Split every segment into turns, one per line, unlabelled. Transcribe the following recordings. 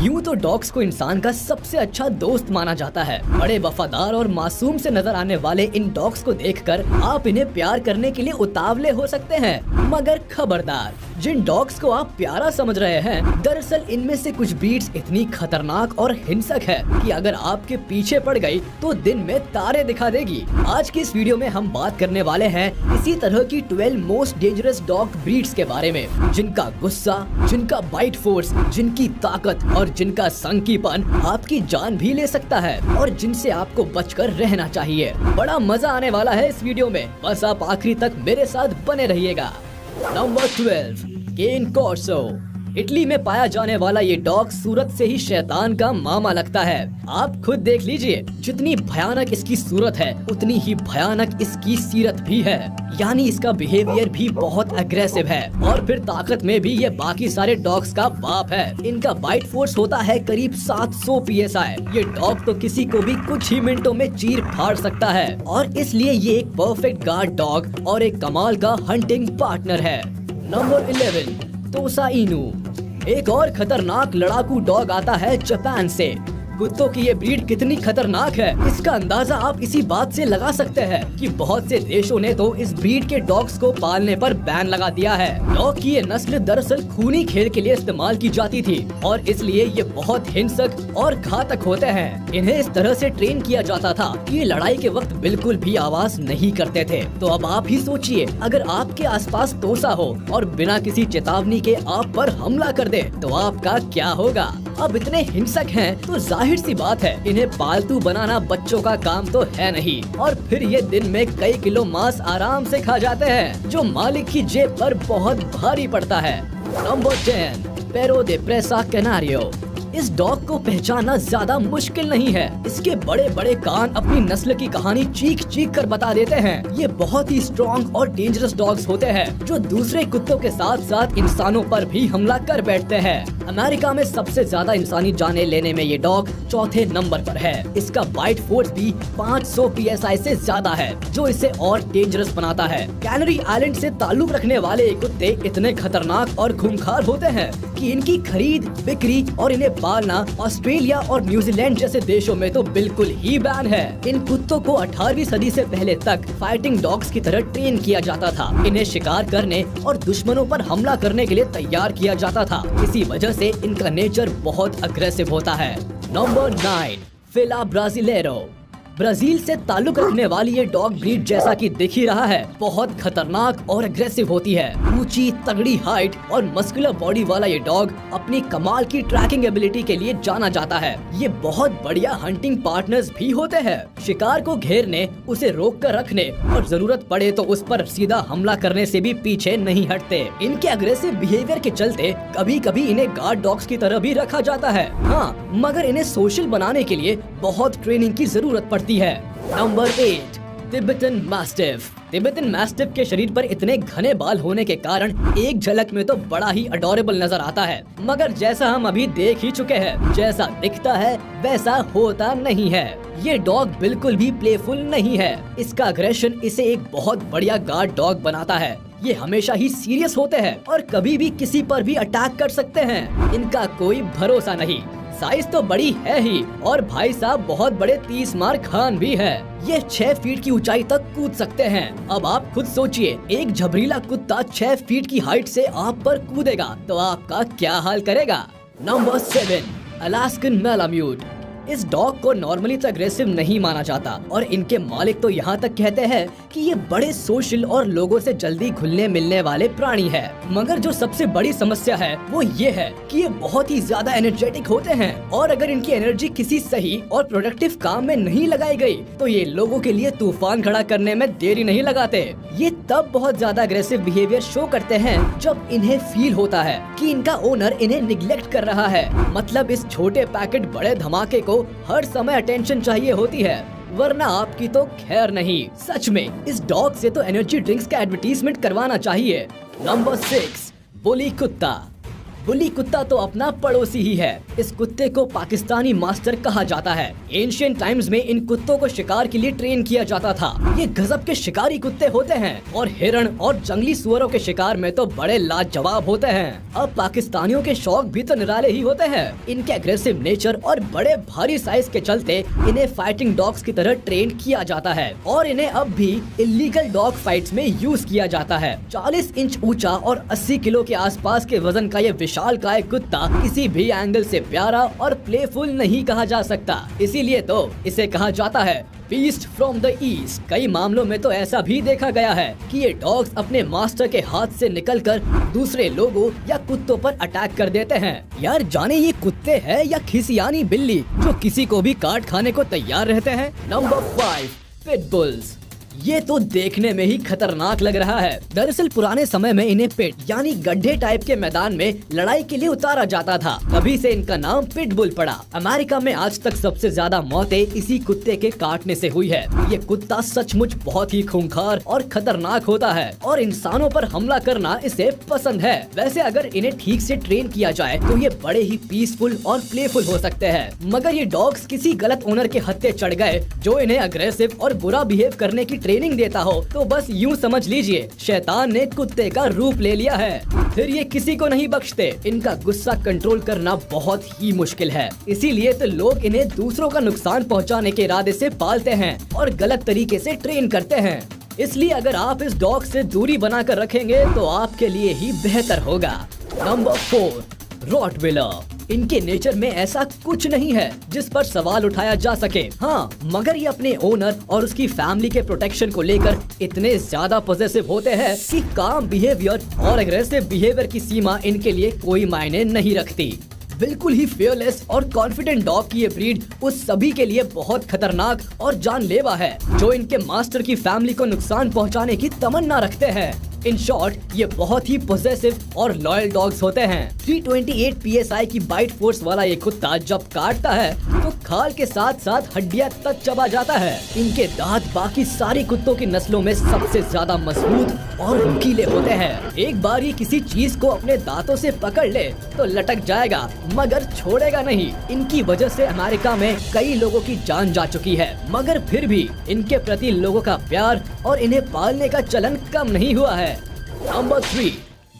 यूं तो डॉग्स को इंसान का सबसे अच्छा दोस्त माना जाता है। बड़े वफादार और मासूम से नजर आने वाले इन डॉग्स को देखकर आप इन्हें प्यार करने के लिए उतावले हो सकते हैं, मगर खबरदार, जिन डॉग्स को आप प्यारा समझ रहे हैं, दरअसल इनमें से कुछ ब्रीड्स इतनी खतरनाक और हिंसक है कि अगर आपके पीछे पड़ गई तो दिन में तारे दिखा देगी। आज की इस वीडियो में हम बात करने वाले हैं इसी तरह की 12 मोस्ट डेंजरस डॉग ब्रीड्स के बारे में, जिनका गुस्सा, जिनका बाइट फोर्स, जिनकी ताकत और जिनका संकीपन आपकी जान भी ले सकता है और जिनसे आपको बचकर रहना चाहिए। बड़ा मजा आने वाला है इस वीडियो में, बस आप आखिरी तक मेरे साथ बने रहिएगा। नंबर 12, केन कॉर्सो। इटली में पाया जाने वाला ये डॉग सूरत से ही शैतान का मामा लगता है। आप खुद देख लीजिए, जितनी भयानक इसकी सूरत है उतनी ही भयानक इसकी सीरत भी है। यानी इसका बिहेवियर भी बहुत अग्रेसिव है और फिर ताकत में भी ये बाकी सारे डॉग्स का बाप है। इनका बाइट फोर्स होता है करीब 700 PSI। ये डॉग तो किसी को भी कुछ ही मिनटों में चीर फाड़ सकता है और इसलिए ये एक परफेक्ट गार्ड डॉग और एक कमाल का हंटिंग पार्टनर है। नंबर 11, तोसा इनू। एक और खतरनाक लड़ाकू डॉग आता है जापान से। कुत्तों की ये ब्रीड कितनी खतरनाक है, इसका अंदाजा आप इसी बात से लगा सकते हैं कि बहुत से देशों ने तो इस ब्रीड के डॉग्स को पालने पर बैन लगा दिया है। डॉग की ये नस्ल दरअसल खूनी खेल के लिए इस्तेमाल की जाती थी और इसलिए ये बहुत हिंसक और घातक होते हैं। इन्हें इस तरह से ट्रेन किया जाता था कि ये लड़ाई के वक्त बिल्कुल भी आवाज नहीं करते थे। तो अब आप ही सोचिए, अगर आपके आसपास तोसा हो और बिना किसी चेतावनी के आप पर हमला कर दे तो आपका क्या होगा। अब इतने हिंसक हैं तो जाहिर सी बात है इन्हें पालतू बनाना बच्चों का काम तो है नहीं, और फिर ये दिन में कई किलो मांस आराम से खा जाते हैं जो मालिक की जेब पर बहुत भारी पड़ता है। नंबर 10, पेरो दे प्रेसा कैनारियो। इस डॉग को पहचानना ज्यादा मुश्किल नहीं है। इसके बड़े बड़े कान अपनी नस्ल की कहानी चीख चीख कर बता देते हैं। ये बहुत ही स्ट्रॉन्ग और डेंजरस डॉग्स होते हैं जो दूसरे कुत्तों के साथ साथ इंसानों पर भी हमला कर बैठते हैं। अमेरिका में सबसे ज्यादा इंसानी जानें लेने में ये डॉग चौथे नंबर पर है। इसका बाइट फोर्स भी 500 PSI से ज्यादा है, जो इसे और डेंजरस बनाता है। कैनरी आइलैंड से ताल्लुक रखने वाले ये कुत्ते इतने खतरनाक और खूंखार होते हैं कि इनकी खरीद, बिक्री और इन्हें पालना ऑस्ट्रेलिया और न्यूजीलैंड जैसे देशों में तो बिल्कुल ही बैन है। इन कुत्तों को 18वीं सदी से पहले तक फाइटिंग डॉग्स की तरह ट्रेन किया जाता था। इन्हें शिकार करने और दुश्मनों पर हमला करने के लिए तैयार किया जाता था। इसी वजह से इनका नेचर बहुत अग्रेसिव होता है। नंबर 9, फिला ब्राजिलेरो। ब्राजील से ताल्लुक रखने वाली ये डॉग ब्रीड जैसा कि दिख ही रहा है बहुत खतरनाक और अग्रेसिव होती है। ऊंची तगड़ी हाइट और मस्कुलर बॉडी वाला ये डॉग अपनी कमाल की ट्रैकिंग एबिलिटी के लिए जाना जाता है। ये बहुत बढ़िया हंटिंग पार्टनर्स भी होते हैं। शिकार को घेरने, उसे रोक कर रखने और जरूरत पड़े तो उस पर सीधा हमला करने से भी पीछे नहीं हटते। इनके अग्रेसिव बिहेवियर के चलते कभी कभी इन्हें गार्ड डॉग्स की तरह भी रखा जाता है। हाँ, मगर इन्हें सोशल बनाने के लिए बहुत ट्रेनिंग की जरूरत पड़ती है। Number 8, Tibetan mastiff. Tibetan mastiff के शरीर पर इतने घने बाल होने के कारण एक झलक में तो बड़ा ही अडोरेबल नजर आता है, मगर जैसा हम अभी देख ही चुके हैं, जैसा दिखता है वैसा होता नहीं है। ये डॉग बिल्कुल भी प्लेफुल नहीं है। इसका अग्रेशन इसे एक बहुत बढ़िया गार्ड डॉग बनाता है। ये हमेशा ही सीरियस होते हैं और कभी भी किसी पर भी अटैक कर सकते हैं। इनका कोई भरोसा नहीं। साइज तो बड़ी है ही और भाई साहब बहुत बड़े 30 मार खान भी है। ये 6 फीट की ऊंचाई तक कूद सकते हैं। अब आप खुद सोचिए, एक झबरीला कुत्ता 6 फीट की हाइट से आप पर कूदेगा तो आपका क्या हाल करेगा। Number 7, Alaskan malamute. इस डॉग को नॉर्मली तो अग्रेसिव नहीं माना जाता और इनके मालिक तो यहाँ तक कहते हैं कि ये बड़े सोशल और लोगों से जल्दी घुलने मिलने वाले प्राणी है। मगर जो सबसे बड़ी समस्या है वो ये है कि ये बहुत ही ज्यादा एनर्जेटिक होते हैं और अगर इनकी एनर्जी किसी सही और प्रोडक्टिव काम में नहीं लगाई गई तो ये लोगों के लिए तूफान खड़ा करने में देरी नहीं लगाते। ये तब बहुत ज्यादा अग्रेसिव बिहेवियर शो करते हैं जब इन्हें फील होता है कि इनका ओनर इन्हें निग्लेक्ट कर रहा है। मतलब इस छोटे पैकेट बड़े धमाके को हर समय अटेंशन चाहिए होती है, वरना आपकी तो खैर नहीं। सच में इस डॉग से तो एनर्जी ड्रिंक्स का एडवर्टीजमेंट करवाना चाहिए। नंबर 6, बुली कुत्ता। बुली कुत्ता तो अपना पड़ोसी ही है। इस कुत्ते को पाकिस्तानी मास्टर कहा जाता है। एंशिएंट टाइम्स में इन कुत्तों को शिकार के लिए ट्रेन किया जाता था। ये गजब के शिकारी कुत्ते होते हैं और हिरण और जंगली सुअरों के शिकार में तो बड़े लाजवाब होते हैं। अब पाकिस्तानियों के शौक भी तो निराले ही होते हैं। इनके एग्रेसिव नेचर और बड़े भारी साइज के चलते इन्हें फाइटिंग डॉग्स की तरह ट्रेन किया जाता है और इन्हें अब भी इलीगल डॉग फाइट्स में यूज किया जाता है। 40 इंच ऊंचा और 80 किलो के आसपास के वजन का ये विशालकाय कुत्ता किसी भी एंगल से प्यारा और प्लेफुल नहीं कहा जा सकता। इसीलिए तो इसे कहा जाता है बीस्ट फ्रॉम द ईस्ट। कई मामलों में तो ऐसा भी देखा गया है कि ये डॉग्स अपने मास्टर के हाथ से निकलकर दूसरे लोगों या कुत्तों पर अटैक कर देते हैं। यार जाने ये कुत्ते हैं या खिसियानी बिल्ली जो किसी को भी काट खाने को तैयार रहते हैं। Number 5, pit bulls. ये तो देखने में ही खतरनाक लग रहा है। दरअसल पुराने समय में इन्हें पिट यानी गड्ढे टाइप के मैदान में लड़ाई के लिए उतारा जाता था, तभी से इनका नाम पिटबुल पड़ा। अमेरिका में आज तक सबसे ज्यादा मौतें इसी कुत्ते के काटने से हुई है। ये कुत्ता सचमुच बहुत ही खूंखार और खतरनाक होता है और इंसानों पर हमला करना इसे पसंद है। वैसे अगर इन्हें ठीक से ट्रेन किया जाए तो ये बड़े ही पीसफुल और प्लेफुल हो सकते हैं। मगर ये डॉग्स किसी गलत ओनर के हत्थे चढ़ गए जो इन्हें अग्रेसिव और बुरा बिहेव करने की ट्रेनिंग देता हो तो बस यूं समझ लीजिए शैतान ने कुत्ते का रूप ले लिया है। फिर ये किसी को नहीं बख्शते। इनका गुस्सा कंट्रोल करना बहुत ही मुश्किल है, इसीलिए तो लोग इन्हें दूसरों का नुकसान पहुंचाने के इरादे से पालते हैं और गलत तरीके से ट्रेन करते हैं। इसलिए अगर आप इस डॉग से दूरी बनाकर रखेंगे तो आपके लिए ही बेहतर होगा। Number 4, Rottweiler. इनके नेचर में ऐसा कुछ नहीं है जिस पर सवाल उठाया जा सके। हाँ, मगर ये अपने ओनर और उसकी फैमिली के प्रोटेक्शन को लेकर इतने ज्यादा पॉजिटिव होते हैं कि काम बिहेवियर और एग्रेसिव बिहेवियर की सीमा इनके लिए कोई मायने नहीं रखती। बिल्कुल ही फेयरलेस और कॉन्फिडेंट डॉग की ये ब्रीड उस सभी के लिए बहुत खतरनाक और जानलेवा है जो इनके मास्टर की फैमिली को नुकसान पहुंचाने की तमन्ना रखते हैं। इन शॉर्ट ये बहुत ही पॉजिटिव और लॉयल डॉग्स होते हैं। 328 PSI की बाइट फोर्स वाला ये कुत्ता जब काटता है तो खाल के साथ साथ हड्डियां तक चबा जाता है। इनके दांत बाकी सारी कुत्तों की नस्लों में सबसे ज्यादा मजबूत और नुकीले होते हैं। एक बार ये किसी चीज को अपने दांतों से पकड़ ले तो लटक जाएगा मगर छोड़ेगा नहीं। इनकी वजह से अमेरिका में कई लोगों की जान जा चुकी है, मगर फिर भी इनके प्रति लोगों का प्यार और इन्हें पालने का चलन कम नहीं हुआ है। Number 3,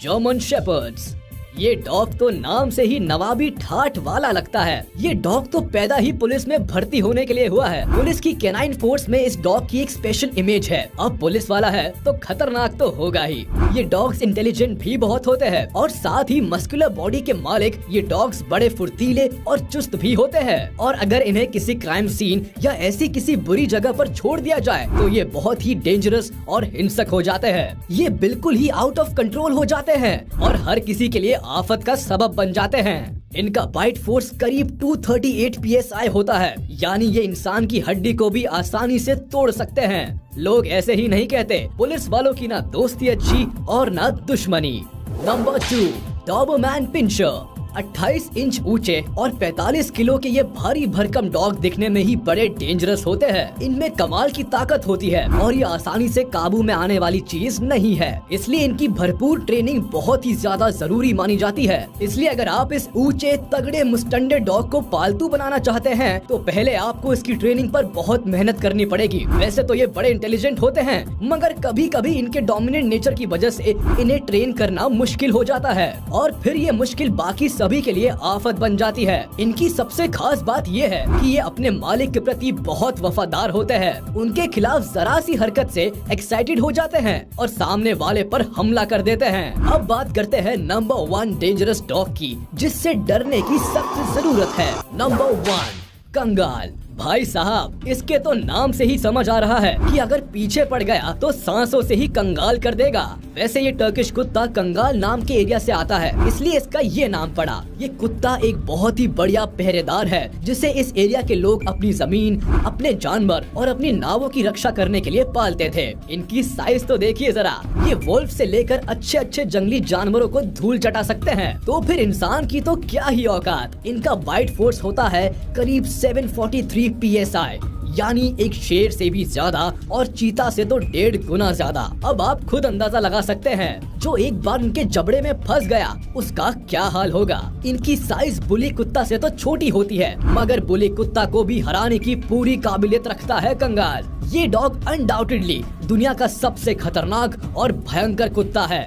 German shepherds. ये डॉग तो नाम से ही नवाबी ठाठ वाला लगता है। ये डॉग तो पैदा ही पुलिस में भर्ती होने के लिए हुआ है। पुलिस की कैनाइन फोर्स में इस डॉग की एक स्पेशल इमेज है। अब पुलिस वाला है तो खतरनाक तो होगा ही। ये डॉग्स इंटेलिजेंट भी बहुत होते हैं और साथ ही मस्कुलर बॉडी के मालिक ये डॉग्स बड़े फुर्तीले और चुस्त भी होते हैं। और अगर इन्हें किसी क्राइम सीन या ऐसी किसी बुरी जगह पर छोड़ दिया जाए तो ये बहुत ही डेंजरस और हिंसक हो जाते हैं। ये बिल्कुल ही आउट ऑफ कंट्रोल हो जाते हैं और हर किसी के लिए आफत का सबब बन जाते हैं। इनका बाइट फोर्स करीब 238 PSI होता है, यानी ये इंसान की हड्डी को भी आसानी से तोड़ सकते हैं। लोग ऐसे ही नहीं कहते, पुलिस वालों की ना दोस्ती अच्छी और ना दुश्मनी। Number 2, Dobermann पिंशर। 28 इंच ऊंचे और 45 किलो के ये भारी भरकम डॉग दिखने में ही बड़े डेंजरस होते हैं। इनमें कमाल की ताकत होती है और ये आसानी से काबू में आने वाली चीज नहीं है, इसलिए इनकी भरपूर ट्रेनिंग बहुत ही ज्यादा जरूरी मानी जाती है। इसलिए अगर आप इस ऊंचे तगड़े मुस्टंडे डॉग को पालतू बनाना चाहते हैं तो पहले आपको इसकी ट्रेनिंग पर बहुत मेहनत करनी पड़ेगी। वैसे तो ये बड़े इंटेलिजेंट होते हैं, मगर कभी कभी इनके डोमिनेंट नेचर की वजह से इन्हें ट्रेन करना मुश्किल हो जाता है और फिर ये मुश्किल बाकी सभी के लिए आफत बन जाती है। इनकी सबसे खास बात ये है कि ये अपने मालिक के प्रति बहुत वफादार होते हैं। उनके खिलाफ जरा सी हरकत से एक्साइटेड हो जाते हैं और सामने वाले पर हमला कर देते हैं। अब बात करते हैं नंबर 1 डेंजरस डॉग की, जिससे डरने की सख्त जरूरत है। नंबर 1, कंगाल। भाई साहब, इसके तो नाम से ही समझ आ रहा है कि अगर पीछे पड़ गया तो सांसों से ही कंगाल कर देगा। वैसे ये टर्किश कुत्ता कंगाल नाम के एरिया से आता है, इसलिए इसका ये नाम पड़ा। ये कुत्ता एक बहुत ही बढ़िया पहरेदार है जिसे इस एरिया के लोग अपनी जमीन, अपने जानवर और अपनी नावों की रक्षा करने के लिए पालते थे। इनकी साइज तो देखिए जरा, ये वोल्फ से लेकर अच्छे अच्छे जंगली जानवरों को धूल चटा सकते हैं, तो फिर इंसान की तो क्या ही औकात। इनका बाइट फोर्स होता है करीब 743 PSI, यानी एक शेर से भी ज्यादा और चीता से तो 1.5 गुना ज्यादा। अब आप खुद अंदाजा लगा सकते हैं, जो एक बार इनके जबड़े में फंस गया उसका क्या हाल होगा। इनकी साइज बुली कुत्ता से तो छोटी होती है, मगर बुली कुत्ता को भी हराने की पूरी काबिलियत रखता है कंगाल। ये डॉग अनडाउटेडली दुनिया का सबसे खतरनाक और भयंकर कुत्ता है।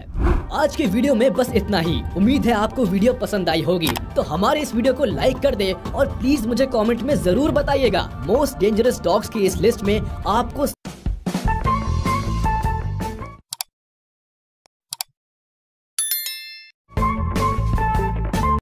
आज की वीडियो में बस इतना ही। उम्मीद है आपको वीडियो पसंद आई होगी, तो हमारे इस वीडियो को लाइक कर दे और प्लीज मुझे कमेंट में जरूर बताइएगा मोस्ट डेंजरस डॉग्स की इस लिस्ट में आपको